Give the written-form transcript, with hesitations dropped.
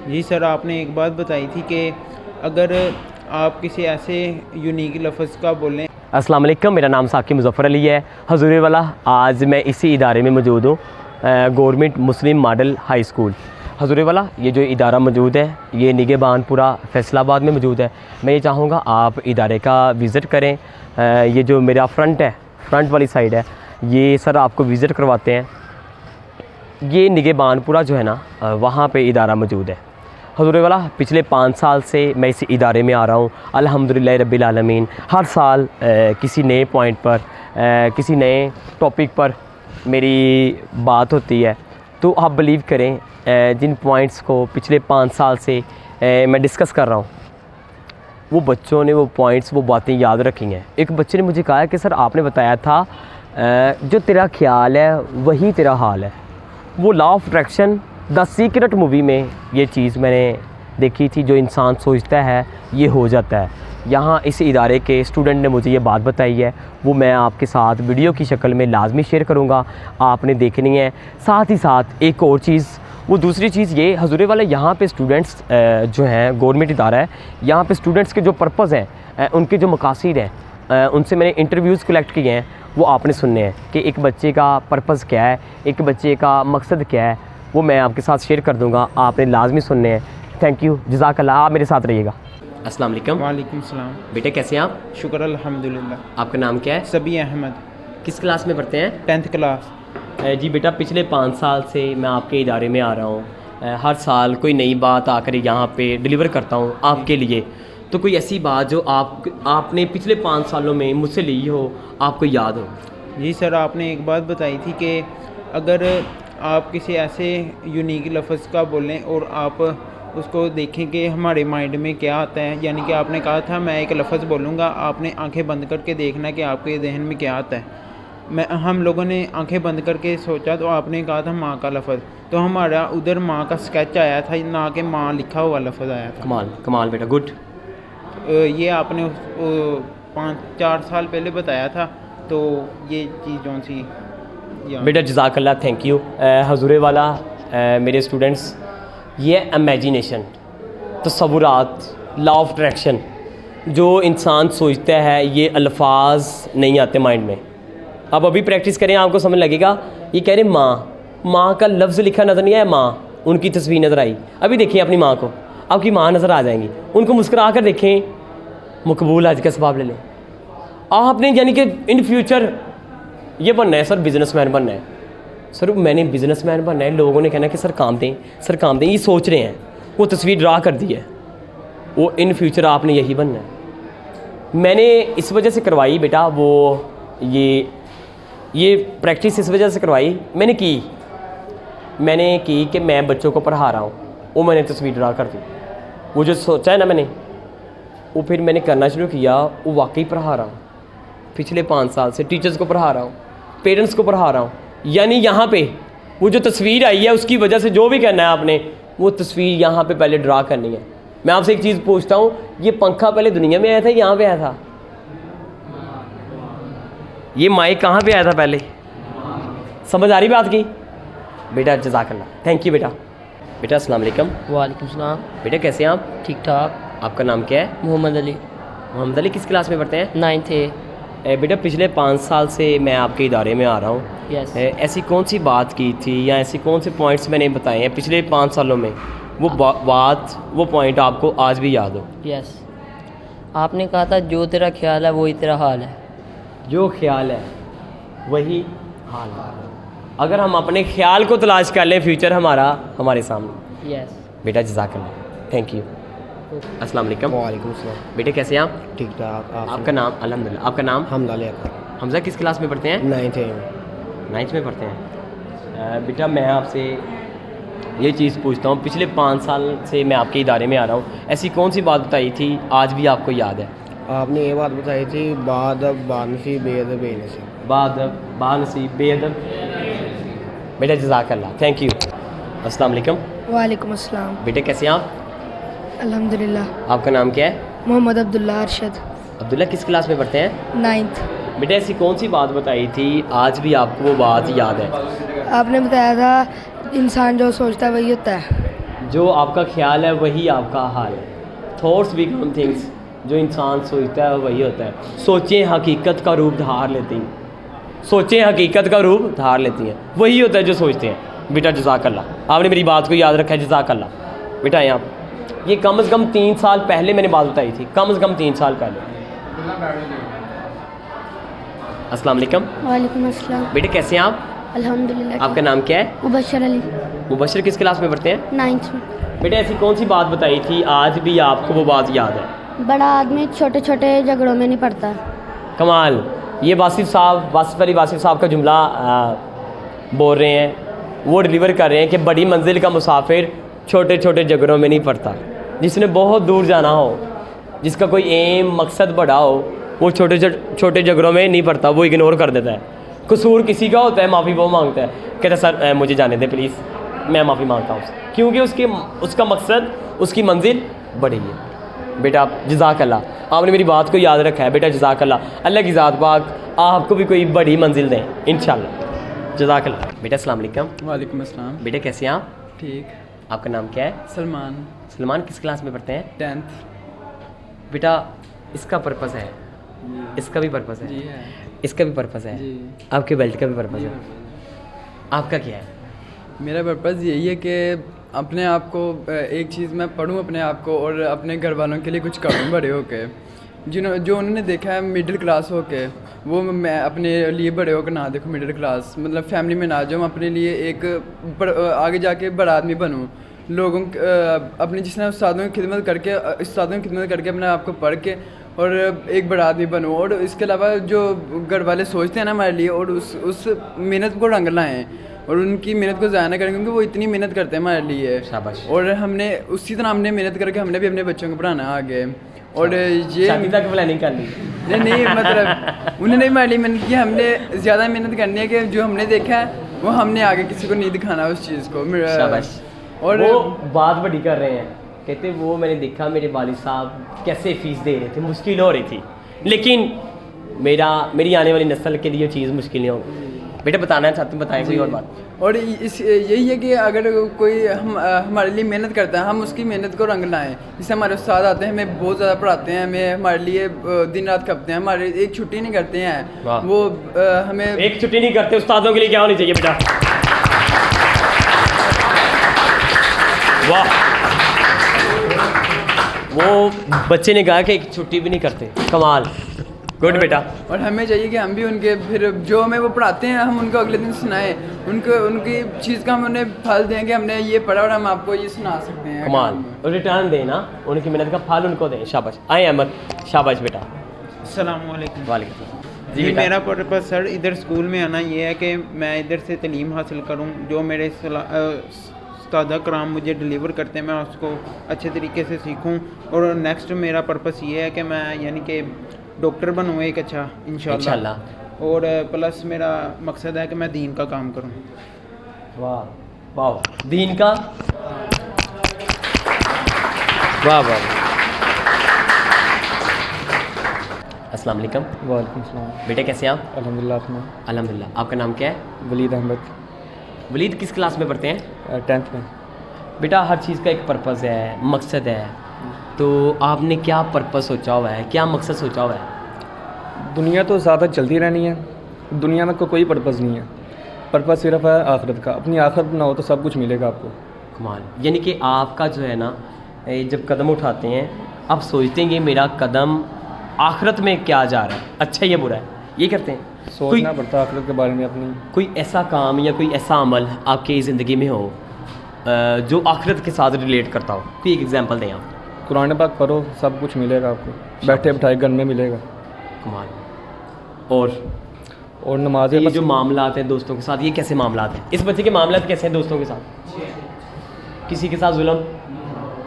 जी sir, आपने एक बात बताई थी कि अगर आप किसी ऐसे यूनिक लफ्ज़ का बोलें। अस्सलाम वालेकुम, मेरा नाम साकिब मुज़फ़्फ़र अली है। हज़ूर वाला आज मैं इसी इदारे में मौजूद हूँ, गवर्नमेंट मुस्लिम मॉडल हाई स्कूल। हज़ूर वाला ये जो इदारा मौजूद है ये निगहबानपुरा फैसलाबाद में मौजूद है। मैं ये चाहूँगा आप इदारे का विज़िट करें। ये जो मेरा फ्रंट वाली साइड है ये सर आपको विज़िट करवाते हैं। ये निगहबानपुरा जो है ना वहाँ पे इदारा मौजूद है। हज़ूर वाला पिछले 5 साल से मैं इस इदारे में आ रहा हूँ अल्हम्दुलिल्लाह रब्बिल आलमीन। हर साल किसी नए पॉइंट पर किसी नए टॉपिक पर मेरी बात होती है। तो आप बिलीव करें जिन पॉइंट्स को पिछले 5 साल से मैं डिस्कस कर रहा हूँ वो बच्चों ने वो पॉइंट्स वो बातें याद रखी हैं। एक बच्चे ने मुझे कहा कि सर आपने बताया था जो तेरा ख्याल है वही तेरा हाल है। वो law of attraction the secret movie में ये चीज़ मैंने देखी थी, जो इंसान सोचता है ये हो जाता है। यहाँ इस इदारे के स्टूडेंट ने मुझे ये बात बताई है, वो मैं आपके साथ वीडियो की शक्ल में लाजमी शेयर करूँगा, आपने देखनी है। साथ ही साथ एक और चीज़, वो दूसरी चीज़ ये हज़ूर वाले यहाँ पे स्टूडेंट्स जो हैं गवर्नमेंट इदारा है, यहाँ पे स्टूडेंट्स के जो पर्पज़ हैं उनके जो मकासद हैं उनसे मैंने इंटरव्यूज़ कलेक्ट किए हैं, वो आपने सुनने हैं कि एक बच्चे का पर्पज़ क्या है, एक बच्चे का मकसद क्या है, वो मैं आपके साथ शेयर कर दूँगा, आपने लाजमी सुनने हैं। थैंक यू, जज़ाकल्लाह, आप मेरे साथ रहिएगा। अस्सलाम वालेकुम। वालेकुम सलाम। बेटे कैसे हैं आप? शुक्र अल्हम्दुलिल्लाह। आपका नाम क्या है? सबी अहमद। किस क्लास में पढ़ते हैं? 10th class. जी बेटा, पिछले 5 साल से मैं आपके इदारे में आ रहा हूँ। हर साल कोई नई बात आकर यहाँ पे डिलीवर करता हूँ आपके लिए। तो कोई ऐसी बात जो आपने पिछले 5 सालों में मुझसे ली हो, आपको याद हो? जी सर, आपने एक बात बताई थी कि अगर आप किसी ऐसे यूनिक लफ्ज़ का बोलें और आप उसको देखें कि हमारे माइंड में क्या आता है, यानी कि आपने कहा था मैं एक लफ्ज़ बोलूँगा, आपने आंखें बंद करके देखना कि आपके जहन में क्या आता है। हम लोगों ने आंखें बंद करके सोचा तो आपने कहा था माँ का लफ्ज़, तो हमारा उधर माँ का स्केच आया था, ना कि माँ लिखा हुआ लफ्ज़ आया था। कमाल कमाल बेटा, गुड। ये आपने 5-4 साल पहले बताया था, तो ये चीज़ों सी बेटा जज़ाकल्लाह, थैंक यू। हज़ूर वाला मेरे स्टूडेंट्स, ये इमेजिनेशन, तसव्वुरात, लॉ ऑफ अट्रैक्शन, जो इंसान सोचता है ये अल्फाज नहीं आते माइंड में। अब अभी प्रैक्टिस करें, आपको समझ लगेगा। ये कह रहे माँ का लफ्ज़ लिखा नज़र नहीं आया, माँ उनकी तस्वीर नज़र आई। अभी देखिए अपनी माँ को, आपकी माँ नज़र आ जाएंगी, उनको मुस्कुरा कर देखें, मकबूल आज का सवाब ले लें। आपने यानी कि इन फ्यूचर ये बनना है सर, बिज़नेसमैन बनना है सर, मैंने बिज़नेसमैन बनना है। लोगों ने कहना कि सर काम दें, सर काम दें, ये सोच रहे हैं, वो तस्वीर ड्रा कर दी है, वो इन फ्यूचर आपने यही बनना है। मैंने इस वजह से करवाई बेटा, वो ये प्रैक्टिस इस वजह से करवाई मैंने की कि मैं बच्चों को पढ़ा रहा हूँ, वो मैंने तस्वीर ड्रा कर दी। वो जो सोचा है ना मैंने, वो फिर मैंने करना शुरू किया, वो वाकई पढ़ा रहा हूँ। पिछले 5 साल से टीचर्स को पढ़ा रहा हूँ, पेरेंट्स को पढ़ा रहा हूँ। यानी यहाँ पे वो जो तस्वीर आई है उसकी वजह से जो भी करना है आपने, वो तस्वीर यहाँ पे पहले ड्रा करनी है। मैं आपसे एक चीज़ पूछता हूँ, ये पंखा पहले दुनिया में आया था, यहाँ पे आया था? ये माइक कहाँ पे आया था पहले? समझ आ रही बात की? बेटा जज़ाकल्लाह, थैंक यू बेटा। बेटा अस्सलाम वालेकुम। वालेकुम सलाम। बेटा कैसे हैं आप? ठीक ठाक। आपका नाम क्या है? मोहम्मद अली। मोहम्मद अली, किस क्लास में पढ़ते हैं? 9th A। बेटा पिछले 5 साल से मैं आपके इदारे में आ रहा हूँ। यस। ऐसी कौन सी बात की थी या ऐसी कौन से पॉइंट्स मैंने बताए हैं पिछले 5 सालों में, वो बात वो पॉइंट आपको आज भी याद हो? यस। आपने कहा था जो तेरा ख्याल है वही तेरा हाल है। जो ख्याल है वही हाल है। अगर हम अपने ख्याल को तलाश कर लें, फ्यूचर हमारे सामने। यस। बेटा जज़ाकल्लाह, थैंक यू। अस्सलाम वालेकुम। वालेकुम सलाम। बेटे कैसे हैं आप? ठीक ठाक। आपका नाम? अल्हम्दुलिल्लाह। आपका नाम? हमजा अकबर। हमजा किस क्लास में पढ़ते हैं? 9th A में। 9th में पढ़ते हैं। बेटा मैं आपसे ये चीज़ पूछता हूँ, पिछले 5 साल से मैं आपके इदारे में आ रहा हूँ, ऐसी कौन सी बात बताई थी आज भी आपको याद है? आपने ये बात बताई थी, बादब बानसी बेअदब बेनसीब। बादब बानसीब बेअदब। बेटा जज़ाकल्लाह, थैंक यू। अस्सलाम वालेकुम। वालेकुम अस्सलाम। बेटे कैसे हैं आप? अल्हम्दुलिल्लाह। आपका नाम क्या है? मोहम्मद अब्दुल्ला अरशद। अब्दुल्ला किस क्लास में पढ़ते हैं? 9th। बेटा ऐसी कौन सी बात बताई थी आज भी आपको वो बात याद है? आपने बताया था इंसान जो सोचता है वही होता है। जो आपका ख्याल है वही आपका हाल है। थॉट्स बिकम थिंग्स, जो इंसान सोचता है वही होता है। सोचें हकीकत का रूप धार लेती हैं, सोचें हकीकत का रूप धार लेती हैं, वही होता है जो सोचते हैं। बेटा जज़ाकल्लाह, आपने मेरी बात को याद रखा है, जज़ाकल्लाह। बेटा यहाँ ये कम से कम 3 साल पहले मैंने बात बताई थी, कम से कम 3 साल पहले। अस्सलाम वालेकुम। वालेकुम अस्सलाम। बेटे कैसे हैं आप? अल्हम्दुलिल्लाह। आपका नाम क्या है? मुबशर अली, मुबशर किस क्लास में पढ़ते हैं? 9th में। बेटे ऐसी कौन सी बात बताई थी आज भी आपको वो बात याद है? बड़ा आदमी छोटे छोटे झगड़ों में नहीं पड़ता। कमाल। ये वासिफ साहब, वासिफ अली वासिफ साहब का जुमला बोल रहे हैं, वो डिलीवर कर रहे हैं कि बड़ी मंजिल का मुसाफिर छोटे छोटे झगड़ों में नहीं पड़ता। जिसने बहुत दूर जाना हो, जिसका कोई एम मकसद बड़ा हो, वो छोटे छोटे झगड़ों में नहीं पड़ता, वो इग्नोर कर देता है। कसूर किसी का होता है, माफ़ी वो मांगता है, कहता है सर मुझे जाने दें प्लीज़, मैं माफ़ी मांगता हूँ, क्योंकि उसका मकसद, उसकी मंजिल बड़ी है। बेटा जज़ाकल्लाह, आपने मेरी बात को याद रखा है। बेटा जज़ाकल्लाह, अल्लाह की ज़ात पाक आपको भी कोई बड़ी मंजिल दें इंशाल्लाह। जज़ाकल्लाह। बेटा अस्सलाम वालेकुम। वालेकुम अस्सलाम। बेटा कैसे हैं आप? ठीक। आपका नाम क्या है? सलमान। सलमान किस क्लास में पढ़ते हैं? 10th। बेटा इसका पर्पस है, इसका भी पर्पस है, जी है। इसका भी पर्पस है, जी। आपके बेल्ट का भी पर्पस है। आपका क्या है? मेरा पर्पज़ यही है कि अपने आप को एक चीज़ मैं पढ़ूं अपने आप को, और अपने घर वालों के लिए कुछ करूं बड़े होके। जो उन्होंने देखा है मिडिल क्लास होके, वो मैं अपने लिए बड़े होकर ना देखूं मिडिल क्लास, मतलब फैमिली में ना जाऊँ, अपने लिए एक आगे जाके बड़ा आदमी बनूं। लोगों अपने जिसने उस्तादों की खिदमत करके अपने आप को पढ़ के और एक बड़ा आदमी बनूं। और इसके अलावा जो घर वाले सोचते हैं ना हमारे लिए, और उस मेहनत को रंग लाएँ और उनकी मेहनत को ज़ाया ना करें, क्योंकि वो इतनी मेहनत करते हैं हमारे लिए। शाबाश। और हमने उसी तरह हमने मेहनत करके हमने भी अपने बच्चों को पढ़ाना है आगे। और ये शादी तक प्लानिंग कर ली? नहीं मतलब उन्होंने हमारे लिए मेहनत की, हमने ज़्यादा मेहनत करनी है कि जो हमने देखा है वो हमने आगे किसी को नहीं दिखाना उस चीज़ को। शाबाश। और वो बात बड़ी कर रहे हैं, कहते वो मैंने देखा मेरे वालिद साहब कैसे फीस दे रहे थे, मुश्किल हो रही थी, लेकिन मेरी आने वाली नस्ल के लिए चीज़ मुश्किल नहीं होगी। बेटा बताना चाहते हैं, बताएं कोई और बात। और यही है कि अगर कोई हमारे लिए मेहनत करता है, हम उसकी मेहनत को रंग लाएं। जैसे हमारे उस्ताद आते हैं, हमें बहुत ज़्यादा पढ़ाते हैं, हमें हमारे लिए दिन रात खपते हैं, हमारे एक छुट्टी नहीं करते हैं वो। हमें एक छुट्टी नहीं करते, उस्तादों के लिए क्या होनी चाहिए बेटा? वाह। वो बच्चे ने कहा कि एक छुट्टी भी नहीं करते, कमाल, गुड बेटा। और हमें चाहिए कि हम भी उनके फिर जो हमें वो पढ़ाते हैं हम उनको अगले दिन सुनाएं, उनकी चीज़ का हम उन्हें फल दें कि हमने ये पढ़ा और हम आपको ये सुना सकते हैं। कमाल। और रिटर्न देना, उनकी मेहनत का फल उनको दें। शाबाश। आए अहमद, शाबाश बेटा। अस्सलाम वालेकुम। वालेकुम। जी मेरा पर्पज़ सर इधर स्कूल में आना ये है कि मैं इधर से तालीम हासिल करूं, जो मेरे उस्ताद कराम मुझे डिलीवर करते हैं मैं उसको अच्छे तरीके से सीखूं। और नेक्स्ट मेरा पर्पज़ ये है कि मैं यानी कि डॉक्टर बनूँ एक अच्छा इंशाल्लाह। और प्लस मेरा मकसद है कि मैं दीन का काम करूँ। वाह वाह, दीन का, वाह वाह। अस्सलाम वालेकुम। वालेकुम सलाम। बेटे कैसे हैं आप? अल्हम्दुलिल्लाह। अपना अल्हम्दुलिल्लाह। आपका नाम क्या है? वलीद अहमद। वलीद किस क्लास में पढ़ते हैं? 10th में। बेटा हर चीज़ का एक पर्पज़ है, मकसद है, तो आपने क्या पर्पस सोचा हुआ है, क्या मकसद सोचा हुआ है? दुनिया तो ज़्यादा चलती रहनी है, दुनिया में कोई पर्पज़ नहीं है, पर्पज़ सिर्फ है आखिरत का। अपनी आखिरत ना हो तो सब कुछ मिलेगा आपको। कमाल। यानी कि आपका जो है ना, जब कदम उठाते हैं आप सोचते हैं कि मेरा कदम आखिरत में क्या जा रहा है, अच्छा या बुरा है, ये करते हैं। सोचना पड़ता है आखिरत के बारे में अपनी। कोई ऐसा काम या कोई ऐसा अमल आपकी ज़िंदगी में हो जो आखिरत के साथ रिलेट करता हो, कोई एक एग्जांपल दें आप। कुरान पाक पढ़ो, सब कुछ मिलेगा आपको, बैठे बैठाए घर में मिलेगा। कमाल। और नमाज़ें, ये जो मामलात हैं दोस्तों के साथ, ये कैसे मामलात हैं? इस बच्चे के मामलात कैसे हैं दोस्तों के साथ? किसी के साथ जुल्म